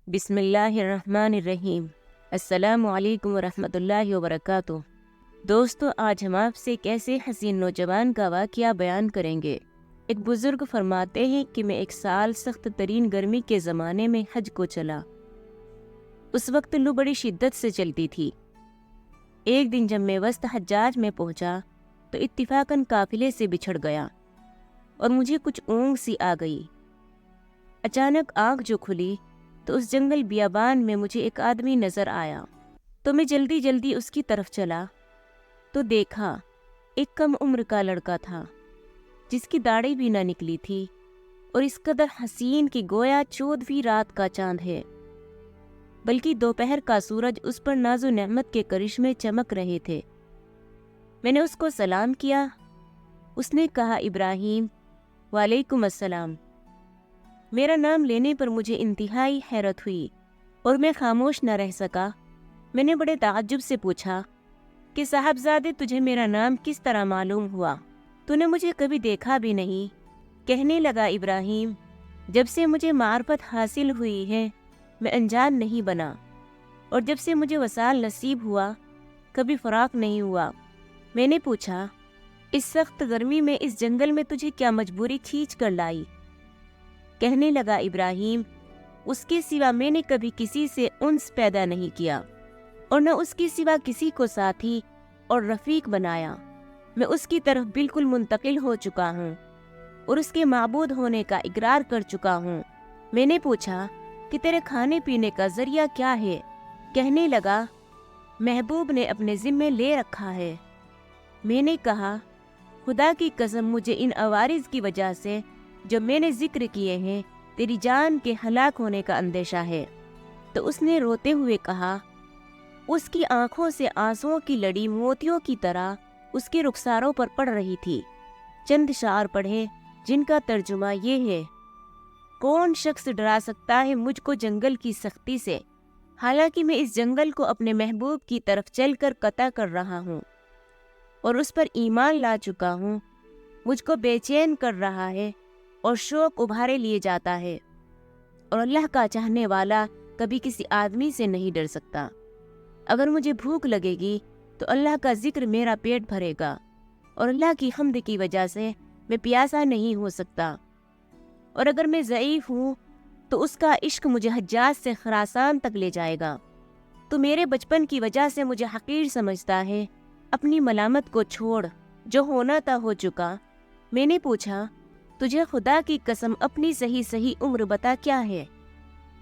بسم اللہ الرحمن الرحیم۔ السلام علیکم ورحمۃ اللہ وبرکاتہ۔ دوستو، آج ہم آپ سے ایک ایسے حسین نوجوان کا واقعہ بیان کریں گے۔ ایک بزرگ فرماتے ہیں کہ میں ایک سال سخت ترین گرمی کے زمانے میں حج کو چلا۔ اس وقت لو بڑی شدت سے چلتی تھی۔ ایک دن جب میں وسط حجاج میں پہنچا تو اتفاقاً قافلے سے بچھڑ گیا اور مجھے کچھ اونگ سی آ گئی۔ اچانک آنکھ جو کھلی تو اس جنگل بیابان میں مجھے ایک آدمی نظر آیا، تو میں جلدی جلدی اس کی طرف چلا تو دیکھا ایک کم عمر کا لڑکا تھا جس کی داڑھی بھی نہ نکلی تھی اور اس قدر حسین کہ گویا 14ویں رات کا چاند ہے، بلکہ دوپہر کا سورج اس پر ناز و نعمت کے کرشمے چمک رہے تھے۔ میں نے اس کو سلام کیا۔ اس نے کہا، ابراہیم۔ وعلیکم السلام۔ میرا نام لینے پر مجھے انتہائی حیرت ہوئی اور میں خاموش نہ رہ سکا۔ میں نے بڑے تعجب سے پوچھا کہ صاحبزادے، تجھے میرا نام کس طرح معلوم ہوا؟ تو نے مجھے کبھی دیکھا بھی نہیں۔ کہنے لگا، ابراہیم، جب سے مجھے معرفت حاصل ہوئی ہے میں انجان نہیں بنا، اور جب سے مجھے وصال نصیب ہوا کبھی فراق نہیں ہوا۔ میں نے پوچھا، اس سخت گرمی میں اس جنگل میں تجھے کیا مجبوری کھینچ کر لائی؟ کہنے لگا، ابراہیم، اس کے سوا میں نے کبھی کسی سے انس پیدا نہیں کیا اور نہ اس کے سوا کسی کو ساتھی اور رفیق بنایا۔ میں اس کی طرف بالکل منتقل ہو چکا ہوں اور اس کے معبود ہونے کا اقرار کر چکا ہوں۔ میں نے پوچھا کہ تیرے کھانے پینے کا ذریعہ کیا ہے؟ کہنے لگا، محبوب نے اپنے ذمے لے رکھا ہے۔ میں نے کہا، خدا کی قسم، مجھے ان عوارض کی وجہ سے جو میں نے ذکر کیے ہیں تیری جان کے ہلاک ہونے کا اندیشہ ہے۔ تو اس نے روتے ہوئے کہا۔ اس کی آنکھوں سے آنسوؤں کی لڑی موتیوں کی طرح اس کے رخساروں پر پڑ رہی تھی۔ چند اشعار پڑھے جن کا ترجمہ یہ ہے، کون شخص ڈرا سکتا ہے مجھ کو جنگل کی سختی سے، حالانکہ میں اس جنگل کو اپنے محبوب کی طرف چل کر قطع کر رہا ہوں اور اس پر ایمان لا چکا ہوں۔ مجھ کو بے چین کر رہا ہے اور شوق ابھارے لیے جاتا ہے، اور اللہ کا چاہنے والا کبھی کسی آدمی سے نہیں ڈر سکتا۔ اگر مجھے بھوک لگے گی تو اللہ کا ذکر میرا پیٹ بھرے گا، اور اللہ کی حمد کی وجہ سے میں پیاسا نہیں ہو سکتا، اور اگر میں ضعیف ہوں تو اس کا عشق مجھے حجاز سے خراسان تک لے جائے گا۔ تو میرے بچپن کی وجہ سے مجھے حقیر سمجھتا ہے، اپنی ملامت کو چھوڑ، جو ہونا تھا ہو چکا۔ میں نے پوچھا، تجھے خدا کی قسم اپنی صحیح عمر بتا کیا ہے؟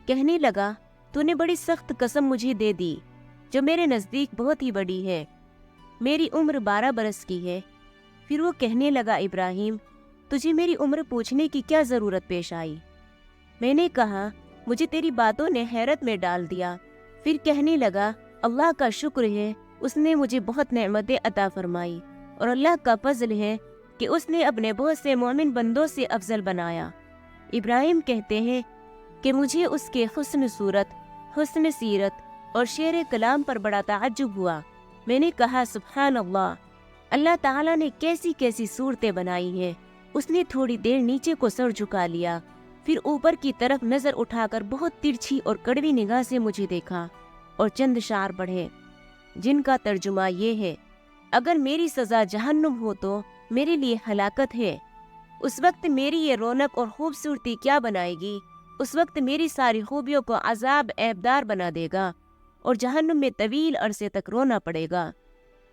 کہنے لگا، تو نے بڑی سخت قسم مجھے دے دی جو میرے نزدیک بہت ہی بڑی ہے۔ میری عمر 12 برس کی ہے۔ پھر وہ کہنے لگا، ابراہیم، تجھے میری عمر پوچھنے کی کیا ضرورت پیش آئی؟ میں نے کہا، مجھے تیری باتوں نے حیرت میں ڈال دیا۔ پھر کہنے لگا، اللہ کا شکر ہے، اس نے مجھے بہت نعمتیں عطا فرمائی، اور اللہ کا فضل ہے کہ اس نے اپنے بہت سے مومن بندوں سے افضل بنایا۔ ابراہیم کہتے ہیں کہ مجھے اس کے حسن صورت، حسن سیرت اور شعر کلام پر بڑا تعجب ہوا۔ میں نے کہا، سبحان اللہ، اللہ تعالیٰ نے کیسی کیسی صورتیں بنائی ہیں۔ اس نے تھوڑی دیر نیچے کو سر جھکا لیا، پھر اوپر کی طرف نظر اٹھا کر بہت ترچھی اور کڑوی نگاہ سے مجھے دیکھا اور چند اشعار پڑھے جن کا ترجمہ یہ ہے، اگر میری سزا جہنم ہو تو میرے لیے ہلاکت ہے، اس وقت میری یہ رونق اور خوبصورتی کیا بنائے گی؟ اس وقت میری ساری خوبیوں کو عذاب عیبدار بنا دے گا اور جہنم میں طویل عرصے تک رونا پڑے گا،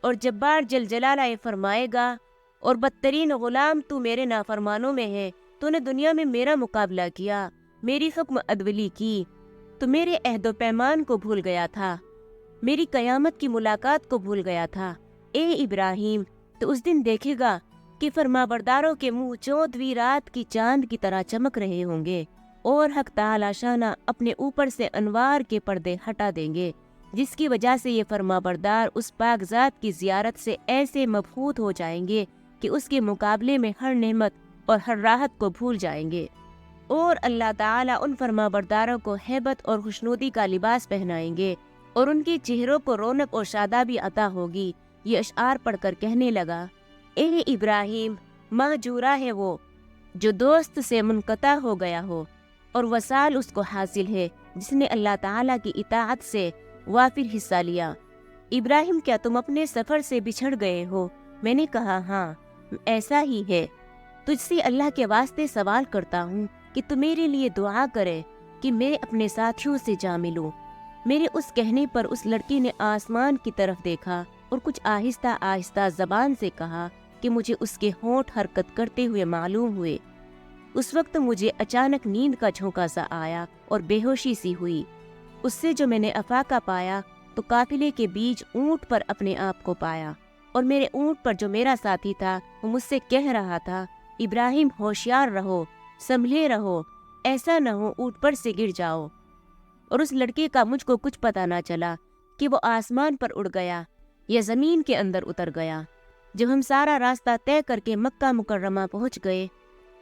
اور جبار جل جلالہ فرمائے گا، اور بدترین غلام تو میرے نافرمانوں میں ہے۔ تو نے دنیا میں میرا مقابلہ کیا، میری حکم عدولی کی، تو میرے عہد و پیمان کو بھول گیا تھا، میری قیامت کی ملاقات کو بھول گیا تھا۔ اے ابراہیم، تو اس دن دیکھے گا کہ فرمانبرداروں کے منہ 14ویں رات کی چاند کی طرح چمک رہے ہوں گے، اور حق تعالی شانہ اپنے اوپر سے انوار کے پردے ہٹا دیں گے، جس کی وجہ سے یہ فرمانبردار اس پاک ذات کی زیارت سے ایسے مبہوت ہو جائیں گے کہ اس کے مقابلے میں ہر نعمت اور ہر راحت کو بھول جائیں گے، اور اللہ تعالیٰ ان فرمانبرداروں کو ہیبت اور خوشنودی کا لباس پہنائیں گے، اور ان کے چہروں کو رونق اور شادابی عطا ہوگی۔ یہ اشعار پڑھ کر کہنے لگا، اے ابراہیم، مہجورہ ہے وہ جو دوست سے منقطع ہو گیا ہو اور وصال اس کو حاصل ہے، جس نے اللہ تعالیٰ کی اطاعت سے وافر حصہ لیا۔ ابراہیم کیا تم اپنے سفر سے بچھڑ گئے ہو؟ میں نے کہا ہاں ایسا ہی ہے۔ تجھ سے اللہ کے واسطے سوال کرتا ہوں کہ تو میرے لیے دعا کرے کہ میں اپنے ساتھیوں سے جا ملوں۔ میرے اس کہنے پر اس لڑکی نے آسمان کی طرف دیکھا اور کچھ آہستہ آہستہ زبان سے کہا کہ مجھے اس کے ہونٹ حرکت کرتے ہوئے معلوم ہوئے۔ اس وقت مجھے اچانک نیند کا جھونکا سا آیا اور بے ہوشی سی ہوئی۔ اس سے جو میں نے افاقہ پایا تو قافلے کے بیچ اونٹ پر اپنے آپ کو پایا، اور میرے اونٹ پر جو میرا ساتھی تھا وہ مجھ سے کہہ رہا تھا، ابراہیم ہوشیار رہو، سنبھلے رہو، ایسا نہ ہو اونٹ پر سے گر جاؤ۔ اور اس لڑکے کا مجھ کو کچھ پتہ نہ چلا کہ وہ آسمان پر اڑ گیا یا زمین کے اندر اتر گیا۔ جب ہم سارا راستہ طے کر کے مکہ مکرمہ پہنچ گئے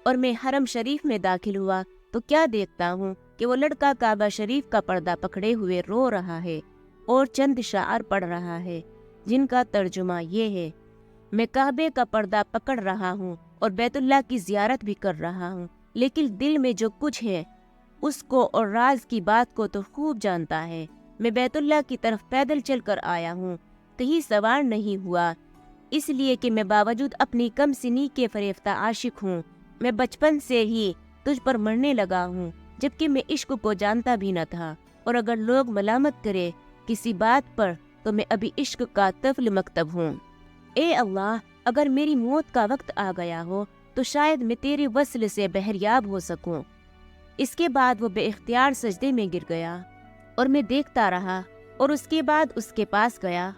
اور میں حرم شریف میں داخل ہوا تو کیا دیکھتا ہوں کہ وہ لڑکا کعبہ شریف کا پردہ پکڑے ہوئے رو رہا ہے اور چند شعر پڑھ رہا ہے جن کا ترجمہ یہ ہے، میں کعبے کا پردہ پکڑ رہا ہوں اور بیت اللہ کی زیارت بھی کر رہا ہوں، لیکن دل میں جو کچھ ہے اس کو اور راز کی بات کو تو خوب جانتا ہے۔ میں بیت اللہ کی طرف پیدل چل کر آیا ہوں، کہیں سوار نہیں ہوا، اس لیے کہ میں باوجود اپنی کم سنی کے فریفتہ عاشق ہوں۔ میں بچپن سے ہی تجھ پر مرنے لگا ہوں، جبکہ میں عشق کو جانتا بھی نہ تھا، اور اگر لوگ ملامت کرے کسی بات پر تو میں ابھی عشق کا طفل مکتب ہوں۔ اے اللہ، اگر میری موت کا وقت آ گیا ہو تو شاید میں تیرے وصل سے بہریاب ہو سکوں۔ اس کے بعد وہ بے اختیار سجدے میں گر گیا اور میں دیکھتا رہا، اور اس کے بعد اس کے پاس گیا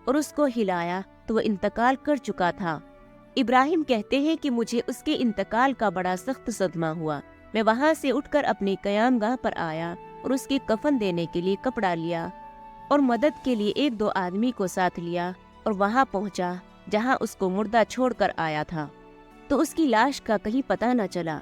اور اس کو ہلایا تو وہ انتقال کر چکا تھا۔ ابراہیم کہتے ہیں کہ مجھے اس کے انتقال کا بڑا سخت صدمہ ہوا۔ میں وہاں سے اٹھ کر اپنی قیام گاہ پر آیا اور اس کے کفن دینے کے لیے کپڑا لیا اور مدد کے لیے 1-2 آدمی کو ساتھ لیا اور وہاں پہنچا جہاں اس کو مردہ چھوڑ کر آیا تھا، تو اس کی لاش کا کہیں پتہ نہ چلا۔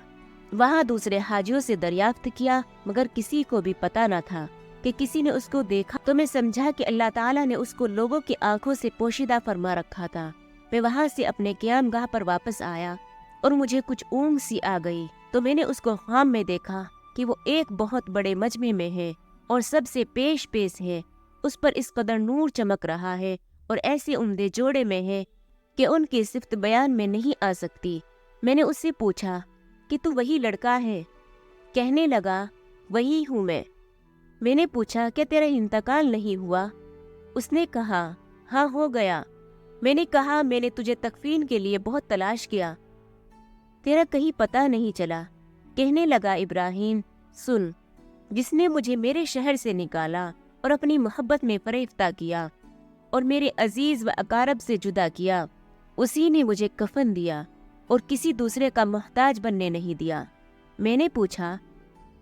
وہاں دوسرے حاجیوں سے دریافت کیا مگر کسی کو بھی پتہ نہ تھا کہ کسی نے اس کو دیکھا، تو میں سمجھا کہ اللہ تعالیٰ نے اس کو لوگوں کی آنکھوں سے پوشیدہ فرما رکھا تھا۔ میں وہاں سے اپنے قیام گاہ پر واپس آیا اور مجھے کچھ اونگ سی آ گئی، تو میں نے اس کو خواب میں دیکھا کہ وہ ایک بہت بڑے مجمع میں ہے اور سب سے پیش ہے، اس پر اس قدر نور چمک رہا ہے اور ایسے عمدے جوڑے میں ہے کہ ان کی صفت بیان میں نہیں آ سکتی۔ میں نے اس سے پوچھا کہ تو وہی لڑکا ہے؟ کہنے لگا وہی ہوں میں نے پوچھا کہ تیرا انتقال نہیں ہوا؟ اس نے کہا ہاں ہو گیا۔ میں نے کہا میں نے تجھے تکفین کے لیے بہت تلاش کیا، تیرا کہیں پتہ نہیں چلا۔ کہنے لگا ابراہیم سن، جس نے مجھے میرے شہر سے نکالا اور اپنی محبت میں فریفتہ کیا اور میرے عزیز و اقارب سے جدا کیا، اسی نے مجھے کفن دیا اور کسی دوسرے کا محتاج بننے نہیں دیا۔ میں نے پوچھا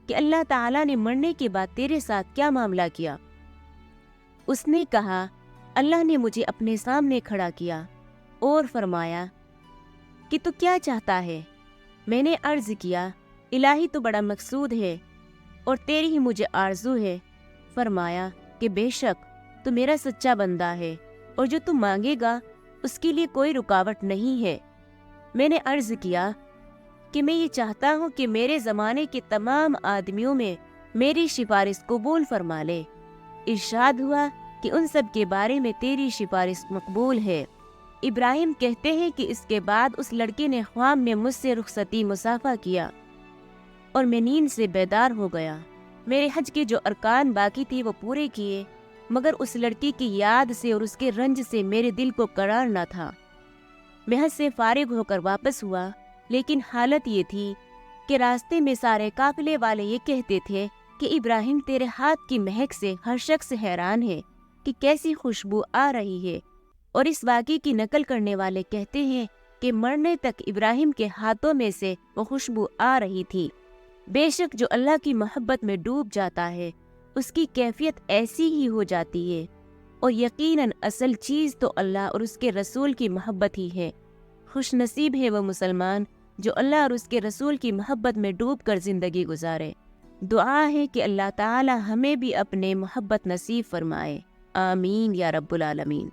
کہ اللہ تعالیٰ نے مرنے کے بعد تیرے ساتھ کیا معاملہ کیا؟ اس نے کہا اللہ نے مجھے اپنے سامنے کھڑا کیا اور فرمایا کہ تو کیا چاہتا ہے؟ میں نے عرض کیا الہی تو بڑا مقصود ہے اور تیری ہی مجھے آرزو ہے۔ فرمایا کہ بے شک تو میرا سچا بندہ ہے اور جو تم مانگے گا اس کے لیے کوئی رکاوٹ نہیں ہے۔ میں نے عرض کیا کہ میں یہ چاہتا ہوں کہ میرے زمانے کے تمام آدمیوں میں میری سفارش قبول فرما لے۔ ارشاد ہوا کہ ان سب کے بارے میں تیری سفارش مقبول ہے۔ ابراہیم کہتے ہیں کہ اس کے بعد اس لڑکے نے خواب میں مجھ سے رخصتی مصافحہ کیا اور میں نیند سے بیدار ہو گیا۔ میرے حج کے جو ارکان باقی تھے وہ پورے کیے، مگر اس لڑکی کی یاد سے اور اس کے رنج سے میرے دل کو قرار نہ تھا۔ میں حج سے فارغ ہو کر واپس ہوا، لیکن حالت یہ تھی کہ راستے میں سارے قافلے والے یہ کہتے تھے کہ ابراہیم تیرے ہاتھ کی مہک سے ہر شخص حیران ہے کہ کیسی خوشبو آ رہی ہے، اور اس واقعے کی نقل کرنے والے کہتے ہیں کہ مرنے تک ابراہیم کے ہاتھوں میں سے وہ خوشبو آ رہی تھی۔ بے شک جو اللہ کی محبت میں ڈوب جاتا ہے اس کی کیفیت ایسی ہی ہو جاتی ہے، اور یقیناً اصل چیز تو اللہ اور اس کے رسول کی محبت ہی ہے۔ خوش نصیب ہے وہ مسلمان جو اللہ اور اس کے رسول کی محبت میں ڈوب کر زندگی گزارے۔ دعا ہے کہ اللہ تعالی ہمیں بھی اپنے محبت نصیب فرمائے، آمین یا رب العالمین۔